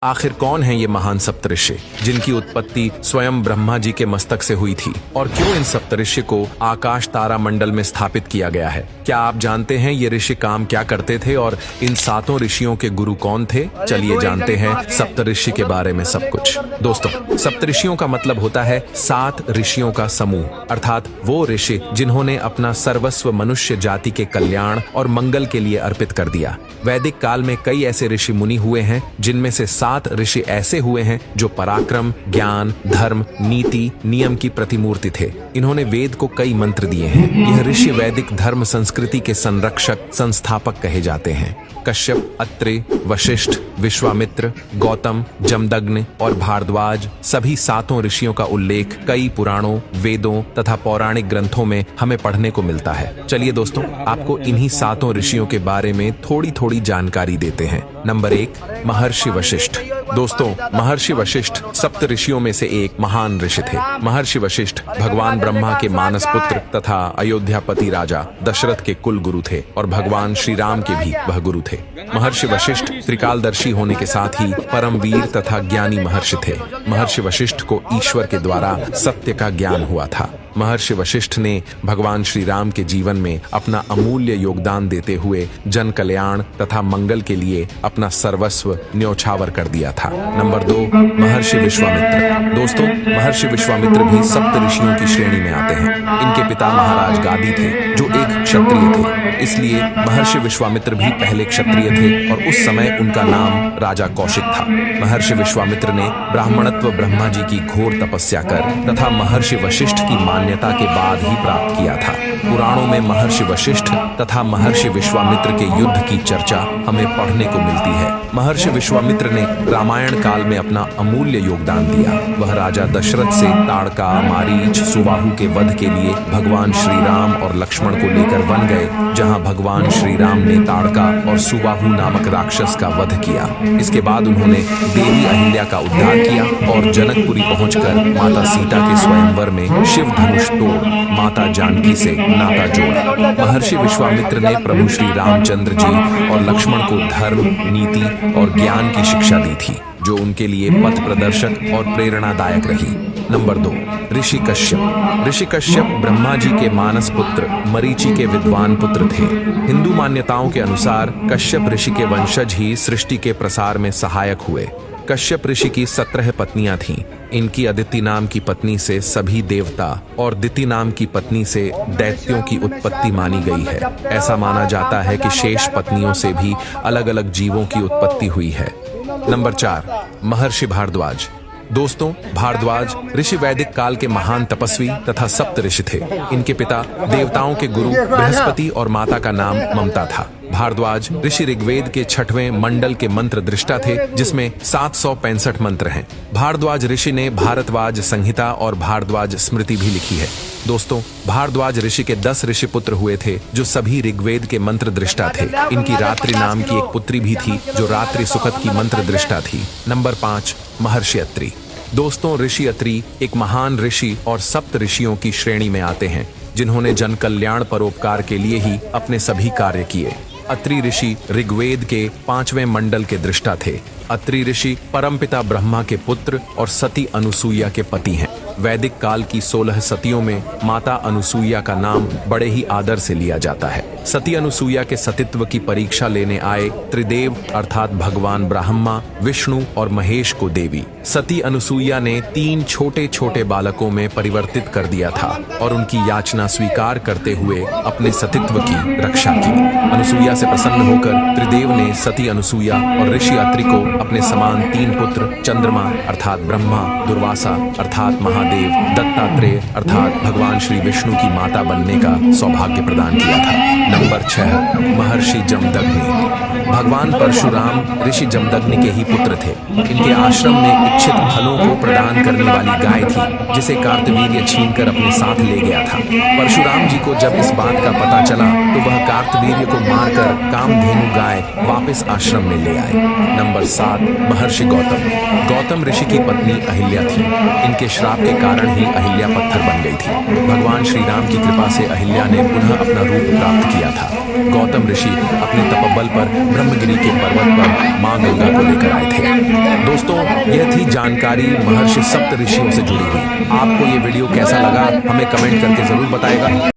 आखिर कौन है ये महान सप्तऋषि जिनकी उत्पत्ति स्वयं ब्रह्मा जी के मस्तक से हुई थी, और क्यों इन सप्तऋषि को आकाश तारा मंडल में स्थापित किया गया है? क्या आप जानते हैं ये ऋषि काम क्या करते थे और इन सातों ऋषियों के गुरु कौन थे? चलिए जानते हैं सप्तऋषि के बारे में सब कुछ। दोस्तों, सप्तऋषियों का मतलब होता है 7 ऋषियों का समूह, अर्थात वो ऋषि जिन्होंने अपना सर्वस्व मनुष्य जाति के कल्याण और मंगल के लिए अर्पित कर दिया। वैदिक काल में कई ऐसे ऋषि मुनि हुए हैं, जिनमें से 7 ऋषि ऐसे हुए हैं जो पराक्रम, ज्ञान, धर्म, नीति, नियम की प्रतिमूर्ति थे। इन्होंने वेद को कई मंत्र दिए हैं। यह ऋषि वैदिक धर्म संस्कृति के संरक्षक, संस्थापक कहे जाते हैं। कश्यप, अत्रि, वशिष्ठ, विश्वामित्र, गौतम, जमदग्नि और भारद्वाज सभी 7 ऋषियों का उल्लेख कई पुराणों, वेदों तथा पौराणिक ग्रंथों में हमें पढ़ने को मिलता है। चलिए दोस्तों, आपको इन्हीं 7 ऋषियों के बारे में थोड़ी थोड़ी जानकारी देते हैं। नंबर 1, महर्षि वशिष्ठ। दोस्तों, महर्षि वशिष्ठ सप्त ऋषियों में से एक महान ऋषि थे। महर्षि वशिष्ठ भगवान ब्रह्मा के मानस पुत्र तथा अयोध्यापति राजा दशरथ के कुल गुरु थे और भगवान श्री राम के भी वह गुरु थे। महर्षि वशिष्ठ त्रिकालदर्शी होने के साथ ही परम वीर तथा ज्ञानी महर्षि थे। महर्षि वशिष्ठ को ईश्वर के द्वारा सत्य का ज्ञान हुआ था। महर्षि वशिष्ठ ने भगवान श्री राम के जीवन में अपना अमूल्य योगदान देते हुए जन कल्याण तथा मंगल के लिए अपना सर्वस्व न्योछावर कर दिया था। नंबर 2, महर्षि विश्वामित्र। दोस्तों, महर्षि विश्वामित्र भी सप्त ऋषियों की श्रेणी में आते हैं। इनके पिता महाराज गादी थे, जो एक क्षत्रिय थे, इसलिए महर्षि विश्वामित्र भी पहले क्षत्रिय थे और उस समय उनका नाम राजा कौशिक था। महर्षि विश्वामित्र ने ब्राह्मणत्व ब्रह्मा जी की घोर तपस्या कर तथा महर्षि वशिष्ठ की मान्यता के बाद ही प्राप्त किया था। पुराणों में महर्षि वशिष्ठ तथा महर्षि विश्वामित्र के युद्ध की चर्चा हमें पढ़ने को मिलती है। महर्षि विश्वामित्र ने रामायण काल में अपना अमूल्य योगदान दिया। वह राजा दशरथ से ताड़का, मारीच, सुबाहु के वध के लिए भगवान श्री राम और लक्ष्मण को लेकर वन गए, जहां भगवान श्री राम ने ताड़का और सुबाहु नामक राक्षस का वध किया। इसके बाद उन्होंने देवी अहिल्या का उद्धार किया और जनकपुरी पहुंचकर माता सीता के स्वयंवर में शिव धनुष तोड़ माता जानकी से नाता जोड़ा। महर्षि विश्वामित्र ने प्रभु श्री रामचंद्र जी और लक्ष्मण को धर्म, नीति और ज्ञान की शिक्षा दी थी, जो उनके लिए पथ प्रदर्शक और प्रेरणादायक रही। नंबर 2, ऋषि कश्यप। ऋषि कश्यप ब्रह्मा जी के मानस पुत्र, मरीचि के विद्वान पुत्र थे। हिंदू मान्यताओं के अनुसार कश्यप ऋषि के वंशज ही सृष्टि के प्रसार में सहायक हुए। कश्यप ऋषि की 17 पत्नियां थीं। इनकी अदिति नाम की पत्नी से सभी देवता और दिति नाम की पत्नी से दैत्यों की उत्पत्ति मानी गई है। ऐसा माना जाता है कि शेष पत्नियों से भी अलग अलग जीवों की उत्पत्ति हुई है। नंबर 4, महर्षि भारद्वाज। दोस्तों, भारद्वाज ऋषि वैदिक काल के महान तपस्वी तथा सप्त ऋषि थे। इनके पिता देवताओं के गुरु बृहस्पति और माता का नाम ममता था। भारद्वाज ऋषि ऋग्वेद के 6वें मंडल के मंत्र दृष्टा थे, जिसमें 765 मंत्र हैं। भारद्वाज ऋषि ने भारद्वाज संहिता और भारद्वाज स्मृति भी लिखी है। दोस्तों, भारद्वाज ऋषि के 10 ऋषि पुत्र हुए थे, जो सभी ऋग्वेद के मंत्र दृष्टा थे। इनकी रात्रि नाम की एक पुत्री भी थी, जो रात्रि सुखद की मंत्र दृष्टा थी। नंबर 5, महर्षि अत्रि। दोस्तों, ऋषि अत्रि एक महान ऋषि और सप्त ऋषियों की श्रेणी में आते हैं, जिन्होंने जन कल्याण परोपकार के लिए ही अपने सभी कार्य किए। अत्रि ऋषि ऋग्वेद के 5वें मंडल के दृष्टा थे। अत्रि ऋषि परमपिता ब्रह्मा के पुत्र और सती अनुसुईया के पति हैं। वैदिक काल की 16 सतियों में माता अनुसुईया का नाम बड़े ही आदर से लिया जाता है। सती अनुसुईया के सतीत्व की परीक्षा लेने आए त्रिदेव अर्थात भगवान ब्रह्मा, विष्णु और महेश को देवी सती अनुसुईया ने 3 छोटे छोटे बालकों में परिवर्तित कर दिया था और उनकी याचना स्वीकार करते हुए अपने सतीत्व की रक्षा की। अनुसुईया से प्रसन्न होकर त्रिदेव ने सती अनुसुईया और ऋषि अत्रि को अपने समान 3 पुत्र चंद्रमा अर्थात ब्रह्मा, दुर्वासा अर्थात महादेव, दत्तात्रेय अर्थात भगवान श्री विष्णु की माता बनने का सौभाग्य प्रदान किया था। नंबर 6, महर्षि जमदग्नि। भगवान परशुराम ऋषि जमदग्नि के ही पुत्र थे। इनके आश्रम में इच्छित फलों को प्रदान करने वाली गाय थी, जिसे कार्तवीर्य छीनकर अपने साथ ले गया था। परशुराम जी को जब इस बात का पता चला, तो वह कार्तवीर्य को मारकर कामधेनु गाय वापस आश्रम में ले आए। नंबर 7, 7 महर्षि गौतम ऋषि की पत्नी अहिल्या थी। इनके श्राप के कारण ही अहिल्या पत्थर बन गई थी। भगवान श्री राम की कृपा से अहिल्या ने पुनः अपना रूप प्राप्त किया था। गौतम ऋषि अपने तपबल पर ब्रह्मगिरी के पर्वत पर मां गंगा को लेकर आए थे। दोस्तों, यह थी जानकारी महर्षि सप्त ऋषियों से जुड़ी हुई। आपको ये वीडियो कैसा लगा हमें कमेंट करके जरूर बताएगा।